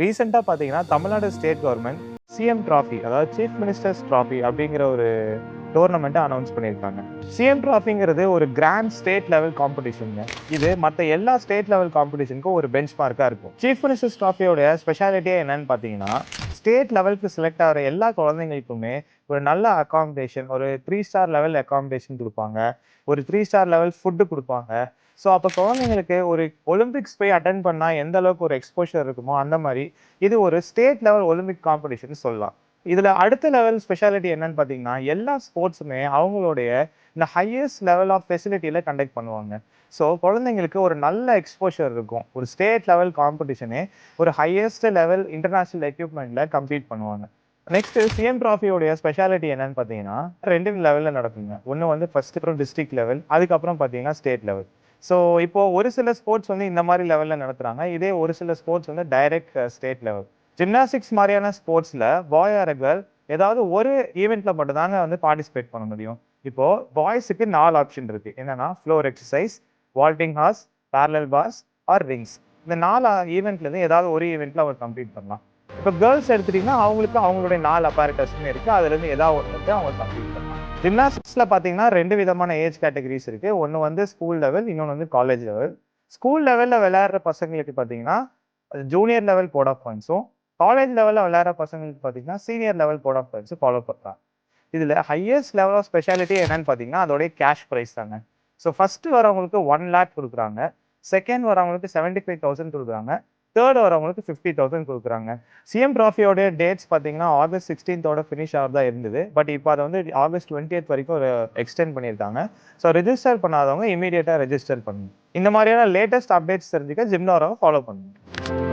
ரீசெண்டா பார்த்தீங்கன்னா, Tamil Nadu state government CM trophy அதாவது சீஃப் மினிஸ்டர்ஸ் டிராஃபி அப்படிங்கிற ஒரு டோர்னமெண்ட்ட அனௌன்ஸ் பண்ணியிருக்காங்க. சிஎம் டிராஃபிங்கிறது ஒரு கிராண்ட் ஸ்டேட் லெவல் காம்படிஷன்ங்க. இது மத்த எல்லா ஸ்டேட் லெவல் காம்படிஷனுக்கும் ஒரு பெஞ்ச் மார்க்கா இருக்கும். சீஃப் மினிஸ்டர்ஸ் டிராஃபியோட ஸ்பெஷாலிட்டியே என்னன்னு பார்த்தீங்கன்னா, ஸ்டேட் லெவலுக்கு செலக்ட் ஆகுற எல்லா குழந்தைங்களுக்குமே ஒரு நல்ல அக்காமடேஷன், ஒரு 3 ஸ்டார் லெவல் அக்காமடேஷன் குடுப்பாங்க. ஒரு 3 ஸ்டார் லெவல் ஃபுட் குடுப்பாங்க. ஸோ அப்ப குழந்தைங்களுக்கு ஒரு ஒலிம்பிக்ஸ் போய் அட்டெண்ட் பண்ணா எந்த அளவுக்கு ஒரு எக்ஸ்போஷர் இருக்குமோ, அந்த மாரி இது ஒரு ஸ்டேட் லெவல் ஒலிம்பிக் காம்படிஷன்னு சொல்லலாம். இதுல அடுத்த லெவல் ஸ்பெஷாலிட்டி என்னன்னு பார்த்தீங்கன்னா, எல்லா ஸ்போர்ட்ஸுமே அவங்களுடைய இந்த ஹையஸ்ட் லெவல் ஆஃப் ஃபெசிலிட்டில கண்டக்ட் பண்ணுவாங்க. ஸோ குழந்தைங்களுக்கு ஒரு நல்ல எக்ஸ்போஷர் இருக்கும். ஒரு ஸ்டேட் லெவல் காம்படிஷனே ஒரு ஹையஸ்ட் லெவல் இன்டர்நேஷனல் எக்யூப்மெண்ட்ல கம்ப்ளீட் பண்ணுவாங்க. நெக்ஸ்ட் சிஎம் டிராஃபியோடைய ஸ்பெஷாலிட்டி என்னன்னு பார்த்தீங்கன்னா, 2 லெவல்ல நடக்குங்க. ஒண்ணு வந்து ஃபர்ஸ்ட் டிஸ்ட்ரிக்ட் லெவல், அதுக்கப்புறம் பார்த்தீங்கன்னா ஸ்டேட் லெவல். ஸோ இப்போ ஒரு சில ஸ்போர்ட்ஸ் வந்து இந்த மாரி லெவல்ல நடத்துறாங்க. இதே ஒரு சில ஸ்போர்ட்ஸ் வந்து டைரக்ட் ஸ்டேட் லெவல். ஜிம்னாஸ்டிக்ஸ் மாரியான ஸ்போர்ட்ஸ்ல பாய் ஆர் கேர்ள் ஏதாவது ஒரு ஈவென்ட்ல மட்டும் தாங்க வந்து பார்ட்டிசிபேட் பண்ண முடியும். இப்போ பாய்ஸுக்கு 4 ஆப்ஷன் இருக்கு. என்னன்னா floor exercise, vaulting horse, parallel bars or rings. இந்த 4 ஈவென்ட்ல இருந்து ஏதாவது ஒரு ஈவென்ட்ல அவர் கம்ப்ளீட் பண்ணலாம். இப்போ கேர்ள்ஸ் எடுத்துட்டீங்கன்னா அவங்களுக்கு அவங்களுடைய 4 அப்பாரட்டஸ்மே இருக்கு. அதுல இருந்து ஏதாவது ஒண்ணு வந்து அவங்க கம்ப்ளீட் பண்ணலாம். ஜிம்னாஸ்டிக்ஸ்ல பார்த்தீங்கன்னா 2 விதமான ஏஜ் கேட்டகரிஸ் இருக்கு. ஒண்ணு வந்து ஸ்கூல் லெவல், இன்னொன்னு வந்து காலேஜ் லெவல். ஸ்கூல் லெவல்ல விளையாடுற பசங்களுக்கு பார்த்தீங்கன்னா, ஜூனியர் லெவல் கோட் ஆஃப் பாயிண்ட்ஸும், காலேஜ் லெவல்ல விளையாடுற பசங்களுக்கு பார்த்தீங்கன்னா, சீனியர் லெவல் கோட் ஆஃப் பாயிண்ட்ஸும் ஃபாலோ பண்றாங்க. இதுல ஹையஸ்ட் லெவல் ஆஃப் ஸ்பெஷாலிட்டி என்னன்னு பார்த்தீங்கன்னா, அதோடைய கேஷ் பிரைஸ் தாங்க. ஸோ ஃபர்ஸ்ட் வரவங்களுக்கு 1,00,000 குடுக்குறாங்க. செகண்ட் வரவங்களுக்கு 75,000 குடுக்குறாங்க. தேர்ட் வரவங்களுக்கு 50,000 குடுக்குறாங்க. சிஎம் டிராஃபியோட டேட்ஸ் பார்த்தீங்கன்னா, ஆகஸ்ட் 16த்தோட ஃபினிஷ் ஆறதா இருந்தது. பட் இப்போ அத வந்து ஆகஸ்ட் 20th வரைக்கும் எக்ஸ்டெண்ட் பண்ணியிருக்காங்க. ஸோ ரிஜிஸ்டர் பண்ணாதவங்க இம்மீடியட்டா ரெஜிஸ்டர் பண்ணுங்க. இந்த மாதிரியான லேட்டஸ்ட் அப்டேட்ஸ் தெரிஞ்சுக்க ஜிம்னோராவ ஃபாலோ பண்ணுங்க.